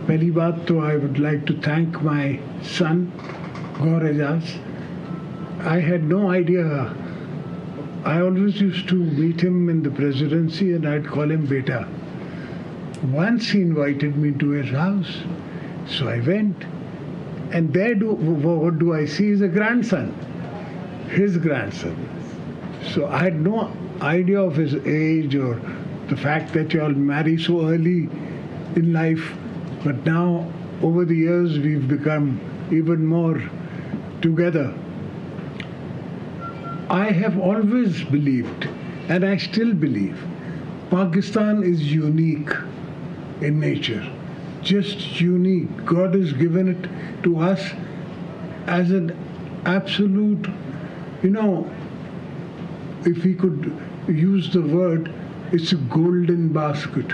पहली बात तो I would like to thank my son, Gaur Ejaz. I had no idea. I always used to meet him in the presidency and I'd call him Beta. Once he invited me to his house, so I went. And there, what do I see is a grandson, his grandson. So I had no idea of his age or the fact that you all marry so early in life. But now, over the years, we've become even more together. I have always believed, and I still believe, Pakistan is unique in nature. Just unique. God has given it to us as an absolute, if we could use the word, it's a golden basket.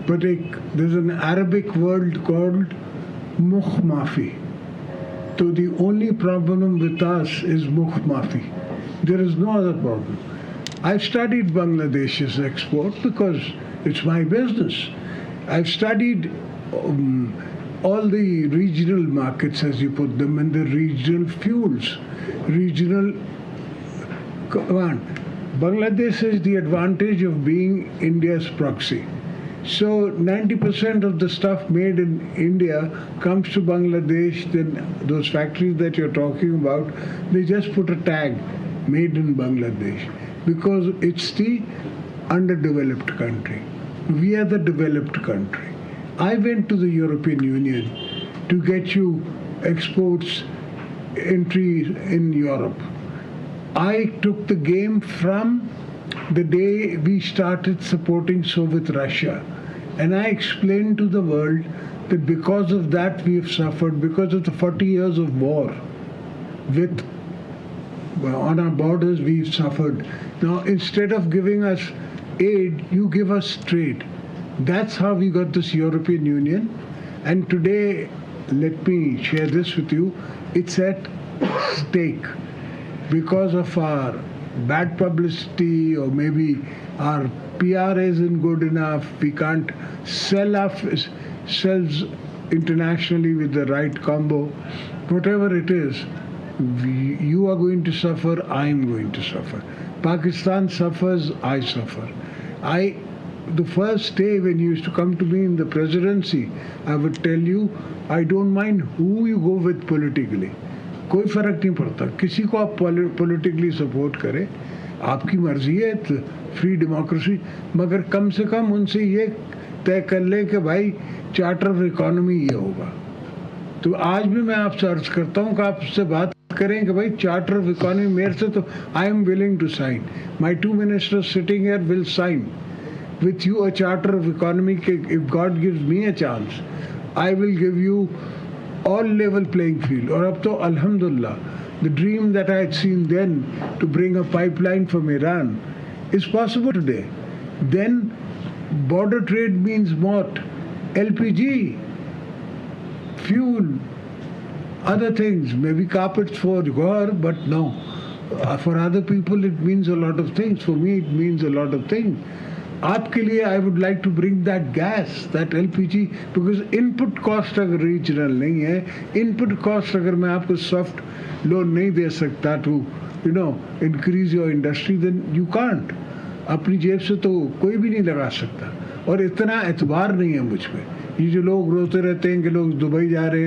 But there's an Arabic word called mukh mafi. So the only problem with us is mukh mafi. There is no other problem. I've studied Bangladesh's export because it's my business. I've studied all the regional markets, as you put them, and the regional fuels. Bangladesh has the advantage of being India's proxy. So 90% of the stuff made in India comes to Bangladesh. Then those factories that you're talking about, they just put a tag, made in Bangladesh, because it's the underdeveloped country. We are the developed country. I went to the European Union to get you exports entry in Europe. I took the game from the day we started supporting Soviet Russia. And I explained to the world that because of that we have suffered, because of the 40 years of war on our borders we've suffered. Now instead of giving us aid, you give us trade. That's how we got this European Union. And today, let me share this with you, it's at stake because of our bad publicity, or maybe our PR isn't good enough. We can't sell ourselves internationally with the right combo. Whatever it is, you are going to suffer, I am going to suffer. Pakistan suffers, I suffer. The first day when you used to come to me in the presidency, I would tell you, I don't mind who you go with politically. कोई फर्क नहीं पड़ता, किसी को आप politically support करें, आपकी मर्जी है, फ्री डेमोक्रेसी, मगर कम से कम उनसे ये तय कर ले कि भाई चार्टर ऑफ इकोनॉमी ये होगा. तो आज भी मैं आपसे अर्ज करता हूँ कि आप उससे बात करें कि भाई चार्टर ऑफ इकोनॉमी मेरे से तो I am willing to sign. My 2 ministers sitting here will sign with you a charter of economy. If God gives me a chance, I will give you all level playing field. और अब तो alhamdulillah, the dream that I had seen then to bring a pipeline from Iran is possible today. Then border trade means what? LPG, fuel, other things, maybe carpets for Gaur, but no. For other people it means a lot of things. For me it means a lot of things. आपके लिए I would like to bring that gas, that LPG, because input cost अगर regional नहीं है, input cost अगर मैं आपको soft loan नहीं दे सकता to increase your industry, then you can't. अपनी जेब से तो कोई भी नहीं लगा सकता. और इतना एतबार नहीं है मुझ पे. ये जो लोग रोते रहते हैं कि लोग दुबई जा रहे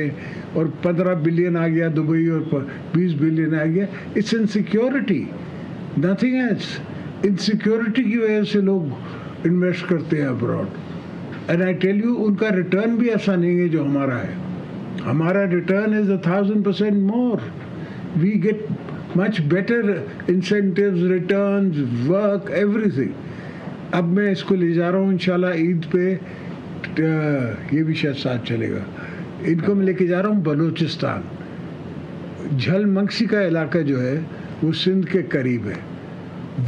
हैं और 15 बिलियन आ गया दुबई और 20 बिलियन आ गया, it's insecurity, nothing else. Insecurity की वजह से लोग इन्वेस्ट करते हैं abroad. And I tell you, उनका रिटर्न भी ऐसा नहीं है जो हमारा है. हमारा return is 1000% more. We get much better incentives, returns, work, everything. अब मैं इसको ले जा रहा हूँ इंशाल्लाह ईद पे, ये भी शायद साथ चलेगा. इनको मैं लेके जा रहा हूँ बलूचिस्तान. झलमक्सी का इलाका जो है वो सिंध के करीब है.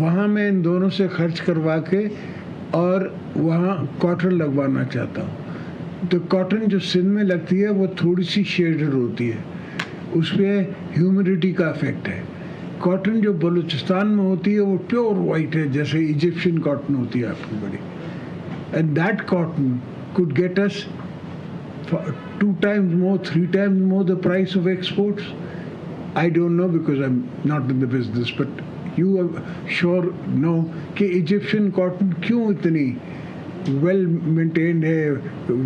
वहाँ मैं इन दोनों से खर्च करवा के और वहाँ कॉटन लगवाना चाहता हूँ. तो कॉटन जो सिंध में लगती है वो थोड़ी सी शेडेड होती है, उस पर ह्यूमिडिटी का इफेक्ट है. कॉटन जो बलूचिस्तान में होती है वो प्योर वाइट है, जैसे इजिप्शियन कॉटन होती है आपकी बड़ी. And that cotton could get us 2 times more, 3 times more the price of exports? I don't know because I'm not in the business, but you are sure know कि Egyptian cotton क्यों इतनी well maintained है,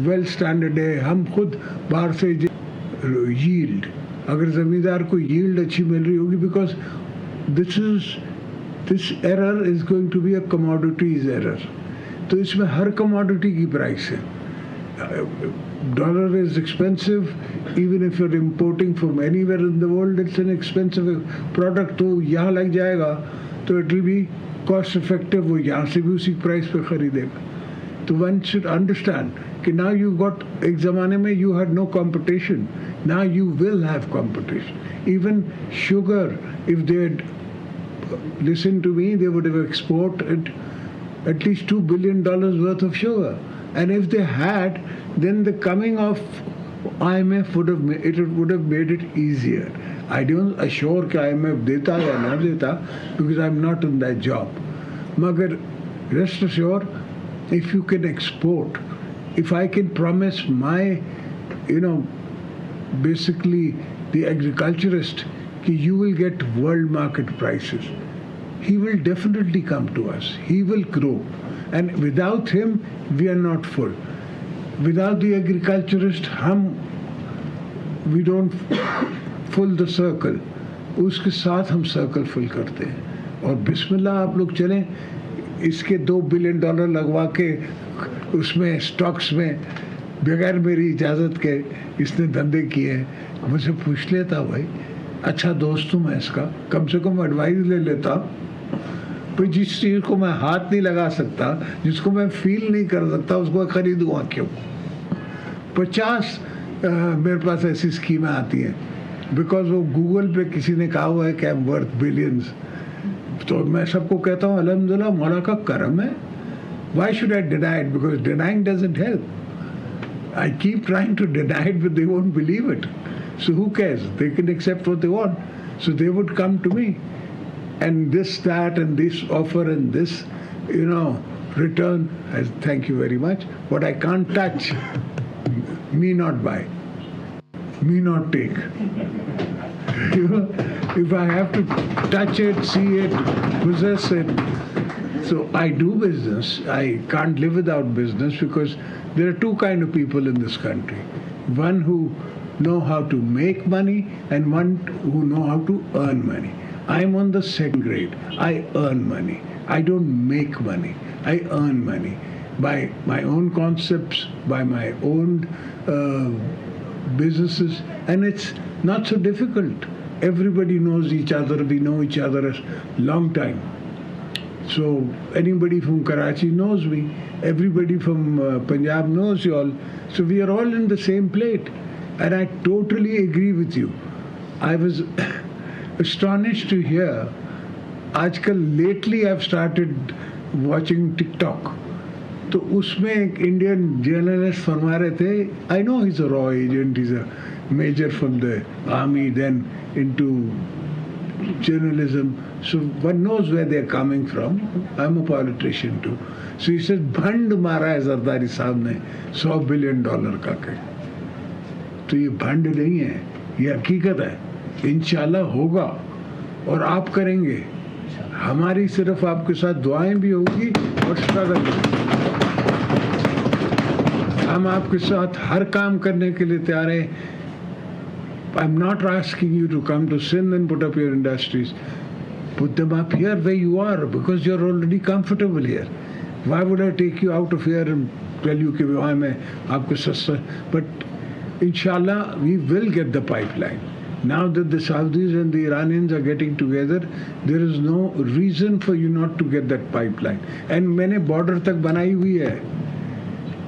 well standard है. हम खुद बाहर से yield, अगर ज़मींदार को yield अच्छी मिल रही होगी, because this error is going to be a commodities error. तो इसमें हर commodity की price है. Dollar is expensive. Even if you're importing from anywhere in the world, it's an expensive product. तो यहाँ लग जाएगा तो it will be cost effective. वो यहाँ से भी उसी price पे खरीदेगा. तो one should understand कि now you got, एक ज़माने में you had no competition. Now you will have competition. Even sugar, if they had listened to me, they would have exported at least $2 billion worth of sugar. And if they had, then the coming of IMF would have made it easier. I don't assure कि IMF देता या ना देता, because I'm not in that job. मगर rest assured, if you can export, if I can promise my, basically the agriculturist, कि you will get world market prices, he will definitely come to us. He will grow. And without him, we are not full. Without the agriculturist, we don't full the circle. उसके साथ हम circle full करते हैं. और बिस्मिल्लाह आप लोग चलें, इसके $2 billion लगवा के उसमें स्टॉक्स में बगैर मेरी इजाज़त के इसने धंधे किए हैं. मुझसे पूछ लेता भाई, अच्छा दोस्त हूँ मैं इसका, कम से कम एडवाइस ले लेता. पर जिस चीज़ को मैं हाथ नहीं लगा सकता, जिसको मैं फील नहीं कर सकता, उसको खरीदूँगा क्यों? 50 मेरे पास ऐसी स्कीमें आती हैं, बिकॉज वो गूगल पे किसी ने कहा हुआ है कि आई एम वर्थ बिलियंस. तो मैं सबको कहता हूँ अल्हम्दुलिल्लाह मौला का करम है. Why should I deny it? Because denying doesn't help. I keep trying to deny it, but they won't believe it. So who cares? They can accept what they want. So they would come to me. And this, that, and this offer, and this, return, as thank you very much. What I can't touch, me not buy, me not take. If I have to touch it, see it, possess it. So I do business. I can't live without business, because there are two kinds of people in this country. One who know how to make money, and one who know how to earn money. I'm on the second grade. I earn money. I don't make money. I earn money by my own concepts, by my own businesses, and it's not so difficult. Everybody knows each other. We know each other a long time. So anybody from Karachi knows me. Everybody from Punjab knows you all. So we are all in the same plate. And I totally agree with you. I was astonished to hear, lately I've started watching TikTok. तो उसमें एक Indian journalist फरमा रहे थे, I know he's a raw agent, he's a major from the army, then into journalism, so one knows where they're coming from. I'm a politician too. So he said, भंड मारा है जरदारी साहब ने $100 billion का के. तो ये भंड नहीं है, ये हकीकत है. इंशाल्लाह होगा और आप करेंगे. हमारी सिर्फ आपके साथ दुआएं भी होगी और स्ट्रगल भी. हम आपके साथ हर काम करने के लिए तैयार हैं. I'm not asking you to come to Sindh and put up your industries. Put them up here where you are, because you're already comfortable here. Why would I take you out of here and tell you कि वहाँ मैं आपको सस्ता? But inshallah we will get the pipeline. Now that the Saudis and the Iranians are getting together, there is no reason for you not to get that pipeline. And मैंने border तक बनाई हुई है.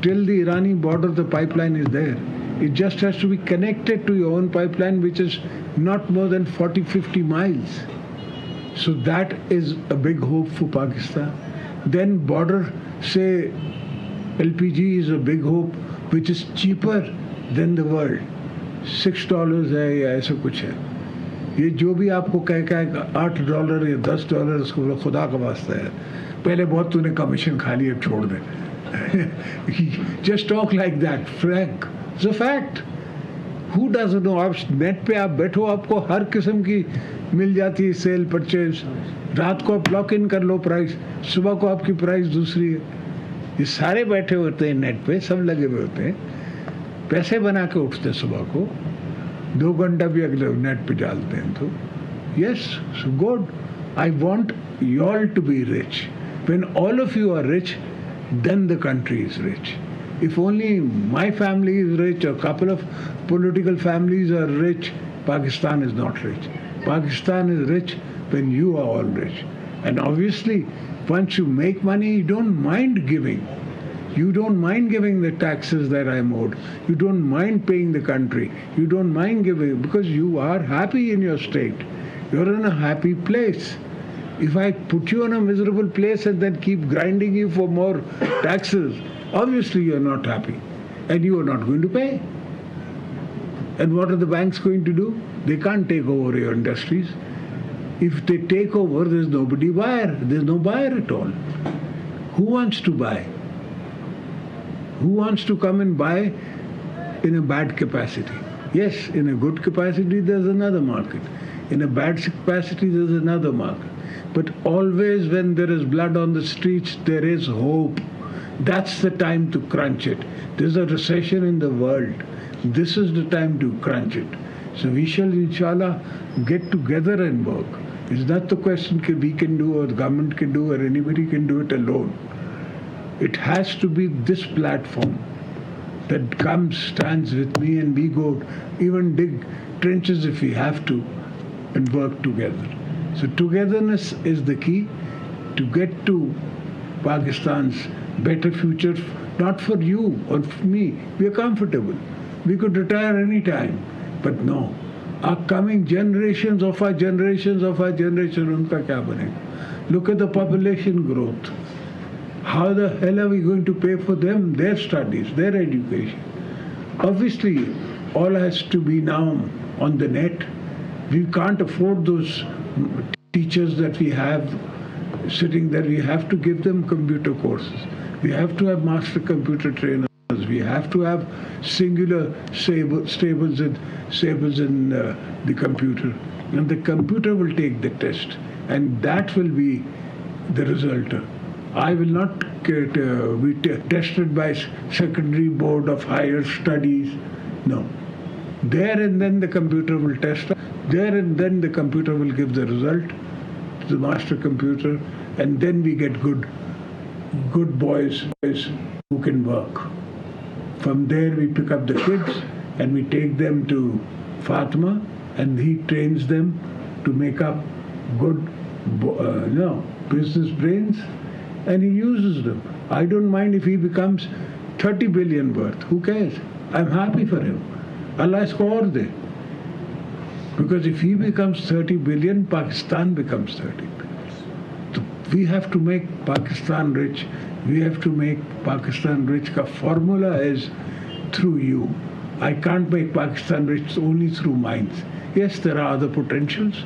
Till the Irani border, the pipeline is there. It just has to be connected to your own pipeline, which is not more than 40-50 miles. So that is a big hope for Pakistan. Then border, say, LPG is a big hope, which is cheaper than the world. $6 है या ऐसा कुछ है. ये जो भी आपको कहेगा $8 या $10, उसको खुदा का वास्ता है. पहले बहुत तूने कमीशन खा ली, अब छोड़ दे. Just talk like that, frank. It's a fact. Who doesn't know? आप नेट पे आप बैठो, आपको हर किस्म की मिल जाती है सेल परचेज. रात को आप लॉक इन कर लो प्राइस, सुबह को आपकी प्राइस दूसरी है. ये सारे बैठे होते हैं नेट पे, सब लगे हुए होते हैं, पैसे बना के उठते हैं सुबह को, 2 घंटा भी अगले नेट पे डालते हैं. तो yes, so good. I want you all to be rich. When all of you are rich, then the country is rich. If only my family is rich, or a couple of political families are rich, Pakistan is not rich. Pakistan is rich when you are all rich. And obviously, once you make money, you don't mind giving. You don't mind giving the taxes that I'm owed. You don't mind paying the country. You don't mind giving because you are happy in your state. You're in a happy place. If I put you in a miserable place and then keep grinding you for more taxes, obviously you're not happy and you are not going to pay. And what are the banks going to do? They can't take over your industries. If they take over, there's nobody buyer. There's no buyer at all. Who wants to buy? Who wants to come and buy in a bad capacity? Yes, in a good capacity, there's another market. In a bad capacity, there's another market. But always when there is blood on the streets, there is hope. That's the time to crunch it. There's a recession in the world. This is the time to crunch it. So we shall, inshallah, get together and work. It's not the question that we can do or the government can do or anybody can do it alone. It has to be this platform that comes, stands with me, and we go even dig trenches if we have to and work together. So togetherness is the key to get to Pakistan's better future, not for you or for me. We are comfortable. We could retire any time. But no. Our coming generations of our generations of our generation, unka kya banega? Look at the population growth. How the hell are we going to pay for them, their studies, their education? Obviously, all has to be now on the net. We can't afford those teachers that we have sitting there. We have to give them computer courses. We have to have master computer trainers. We have to have singular stables in the computer. And the computer will take the test. And that will be the result. I will not be tested by secondary board of higher studies. No. There and then the computer will test. There and then the computer will give the result to the master computer, and then we get good boys who can work. From there we pick up the kids and we take them to Fatima, and he trains them to make up good business brains, and he uses them. I don't mind if he becomes 30 billion worth. Who cares? I'm happy for him. Allah score there. Because if he becomes 30 billion, Pakistan becomes 30 billion. So we have to make Pakistan rich. We have to make Pakistan rich. The formula is through you. I can't make Pakistan rich only through mines. Yes, there are other potentials.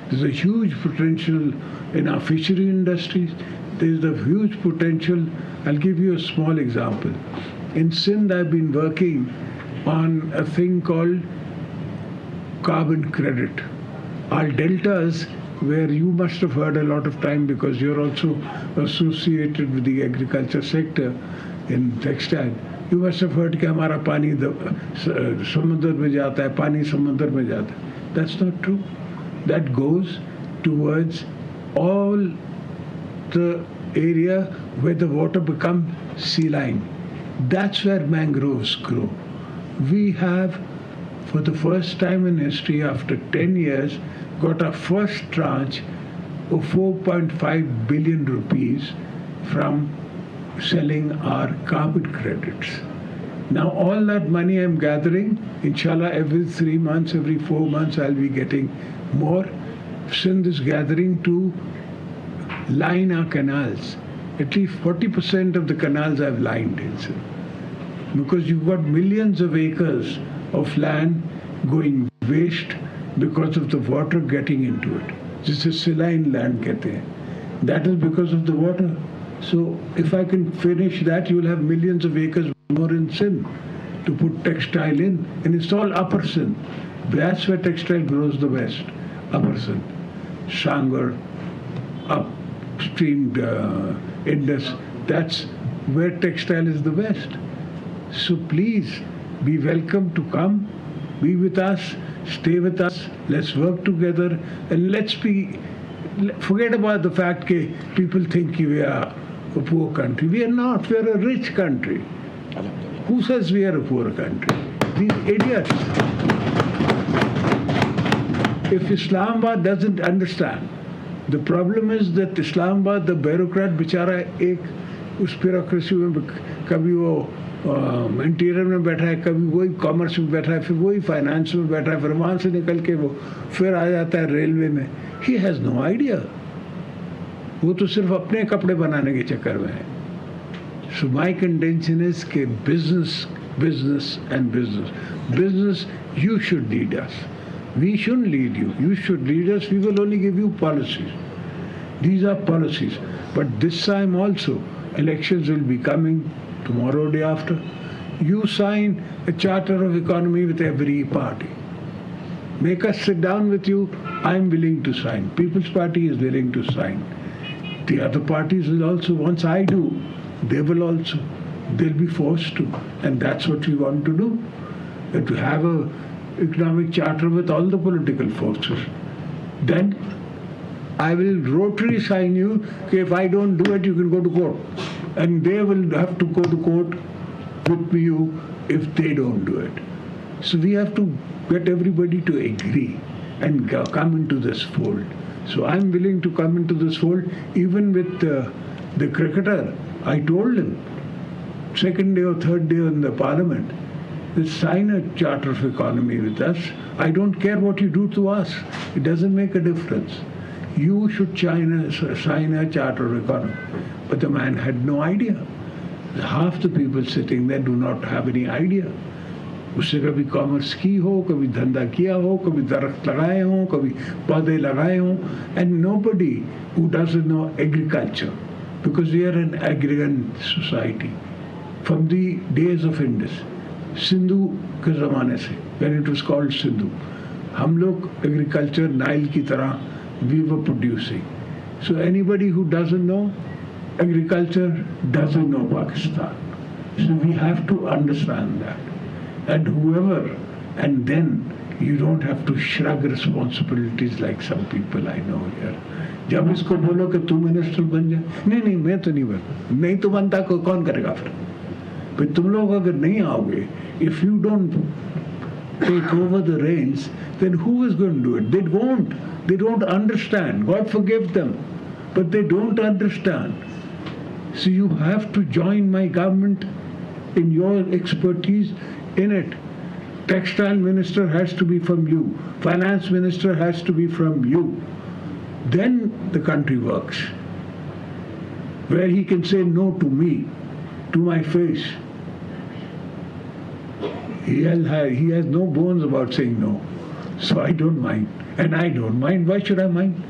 There's a huge potential in our fishery industries. There's a huge potential. I'll give you a small example. In Sindh, I've been working on a thing called carbon credit. Our deltas, where you must have heard a lot of time because you're also associated with the agriculture sector in textile, you must have heard कि हमारा पानी समुद्र में जाता है, पानी समुद्र में जाता है. That's not true. That goes towards all the area where the water becomes saline. That's where mangroves grow. We have, for the first time in history, after 10 years, got our first tranche of 4.5 billion rupees from selling our carbon credits. Now all that money I'm gathering, inshallah, every 3 months, every 4 months, I'll be getting more. Sindh is gathering to line our canals. At least 40% of the canals I've lined in Sindh. Because you've got millions of acres of land going waste because of the water getting into it. This is saline land, कहते हैं. That is because of the water. So if I can finish that, you will have millions of acres more in Sindh to put textile in, and it's all upper Sindh. That's where textile grows the best. Upper Sindh, Sangor, upstream Indus. That's where textile is the best. So please be welcome to come, be with us, stay with us. Let's work together, and forget about the fact that people think we are a poor country. We are not. We are a rich country. Who says we are a poor country? These idiots. If Islamabad doesn't understand, the problem is that Islamabad, the bureaucrat, बेचारा एक उस bureaucracy में कभी वो interior में बैठा है, कभी वही कॉमर्स में बैठा है, फिर वही फाइनेंस में बैठा है, फिर वहाँ से निकल के वो फिर आ जाता है रेलवे में. He has no idea. वो तो सिर्फ अपने कपड़े बनाने के चक्कर में है. So my contention is कि business, you should lead us. We shouldn't lead you. You should lead us. We will only give you policies. These are policies. But this time also, elections will be coming tomorrow, day after. You sign a charter of economy with every party. Make us sit down with you. I'm willing to sign. People's Party is willing to sign. The other parties will also, once I do, they will also. They'll be forced to. And that's what we want to do. To have a economic charter with all the political forces. Then I will rotary sign you. If I don't do it, you can go to court. And they will have to go to court with you if they don't do it. So we have to get everybody to agree and come into this fold. So I'm willing to come into this fold, even with the cricketer. I told him, second day or third day in the parliament, let's sign a charter of economy with us. I don't care what you do to us. It doesn't make a difference. You should sign a charter of economy. But the man had no idea. Half the people sitting there do not have any idea. उससे कभी commerce की हो, कभी धंधा किया हो, कभी दरख्त लगाए हों, कभी पौधे लगाए हों, and nobody who doesn't know agriculture, because we are an agrarian society from the days of Indus, Sindhu के ज़माने से, when it was called Sindhu, हम लोग agriculture नाइल की तरह we were producing. So anybody who doesn't know agriculture doesn't know Pakistan. So we have to understand that. And then you don't have to shrug responsibilities like some people I know here. जब इसको बोलो कि तू minister बन जाए, नहीं मैं तो नहीं बन, नहीं तो बनता कौन करेगा फिर तुम लोग अगर नहीं आओगे, if you don't take over the reins, then who is going to do it? They don't understand. God forgive them, but they don't understand. So you have to join my government in your expertise in it. Textile minister has to be from you. Finance minister has to be from you. Then the country works. Where he can say no to me, to my face. He has no bones about saying no. So I don't mind. And I don't mind. Why should I mind?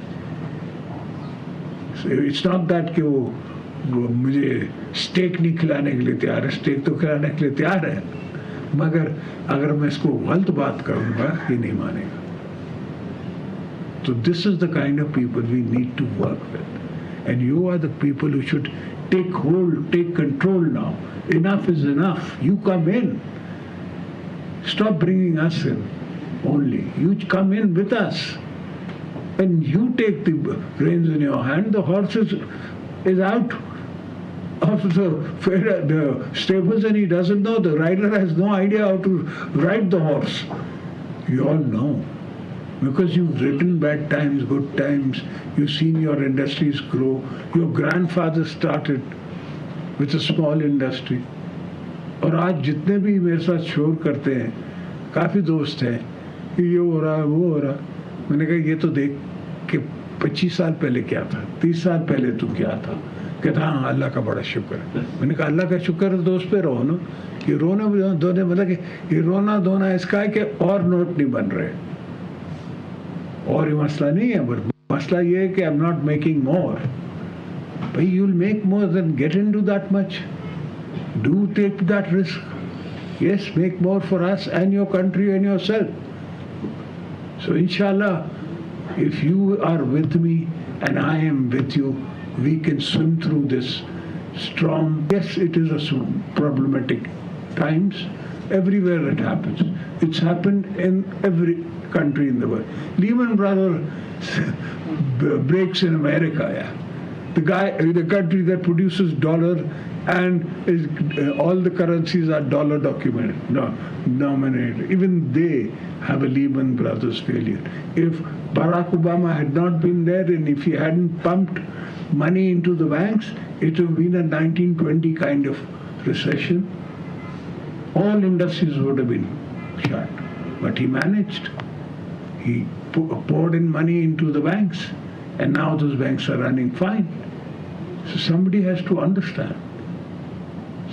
So it's not that कि वो मुझे stake नहीं खिलाने के लिए तैयार है, stake तो खिलाने के लिए तैयार है, मगर अगर मैं इसको गलत बात करूंगा ये नहीं मानेगा. So this is the kind of people we need to work with, and you are the people who should take control now. Enough is enough. You come in. Stop bringing us in only. You come in with us, and you take the reins in your hand. The horse is out of the stables and he doesn't know. The rider has no idea how to ride the horse. You all know. Because you've ridden bad times, good times. You've seen your industries grow. Your grandfather started with a small industry. और आज जितने भी मेरे साथ शोर करते हैं, काफ़ी दोस्त हैं कि ये हो रहा है, वो हो रहा. मैंने कहा ये तो देख कि 25 साल पहले क्या था, 30 साल पहले तू क्या था. कहता हाँ अल्लाह का बड़ा शुक्र है. मैंने कहा अल्लाह का शुक्र है तो उस पर रहो ना. ये रोना धोने मतलब कि ये रोना धोना इसका है कि और नोट नहीं बन रहे, और ये मसला नहीं है. बट मसला ये है कि I am not making more. but you'll make more than get into that much. Do take that risk. Yes, make more for us and your country and yourself. So inshallah, if you are with me and I am with you, we can swim through this storm. Yes, it is a problematic times. Everywhere it happens. It's happened in every country in the world. Lehman Brothers breaks in America, yeah. The country that produces dollar and all the currencies are dollar denominated. Even they have a Lehman Brothers failure. If Barack Obama had not been there and if he hadn't pumped money into the banks, it would have been a 1920 kind of recession. All industries would have been shut. But he managed. He poured in money into the banks, and now those banks are running fine. So somebody has to understand.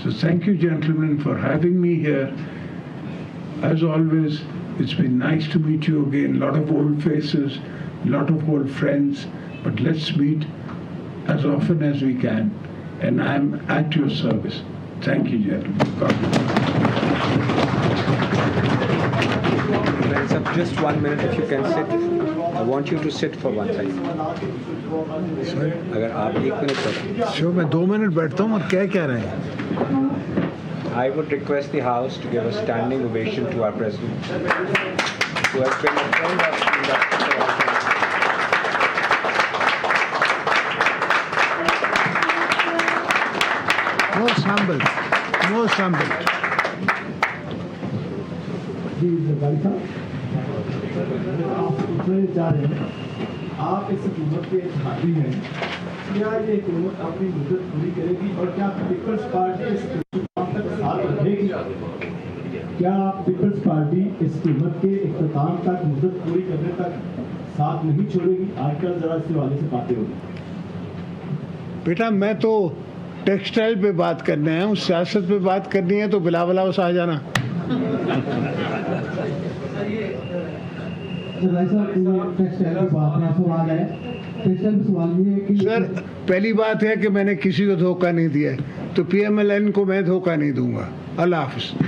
So thank you, gentlemen, for having me here. As always, it's been nice to meet you again. A lot of old faces, a lot of old friends, but let's meet as often as we can. And I'm at your service. Thank you, gentlemen. God bless. Just 1 minute, if you can sit. I want you to sit for one second. अगर आप 1 minute बैठो. Sure, मैं 2 minute बैठता हूँ और क्या कह रहे हैं? I would request the House to give a standing ovation to our President, who has been a friend of the industry for all time. No sample. No sample. जी ज़रदारी साहब, आप पूछना चाह रहे हैं, आप इस हुकूमत के हावी हैं, क्या ये हुकूमत अपनी मुद्दत पूरी करेगी और क्या पीपल्स पार्टी इस इख्तिताम तक साथ रहेगी? क्या पीपल्स पार्टी इस हुकूमत के इख्तिताम तक मुद्दत पूरी करने तक साथ नहीं छोड़ेगी? आजकल जरा इस हवाले से बातें होगी. बेटा मैं तो टेक्सटाइल पे बात करने आया हूँ, सियासत पे बात करनी है तो बिला बलाओ आ जाना. सर पहली बात है कि मैंने किसी को धोखा नहीं दिया है, तो PMLN को मैं धोखा नहीं दूंगा. अल्लाह हाफ़िज़.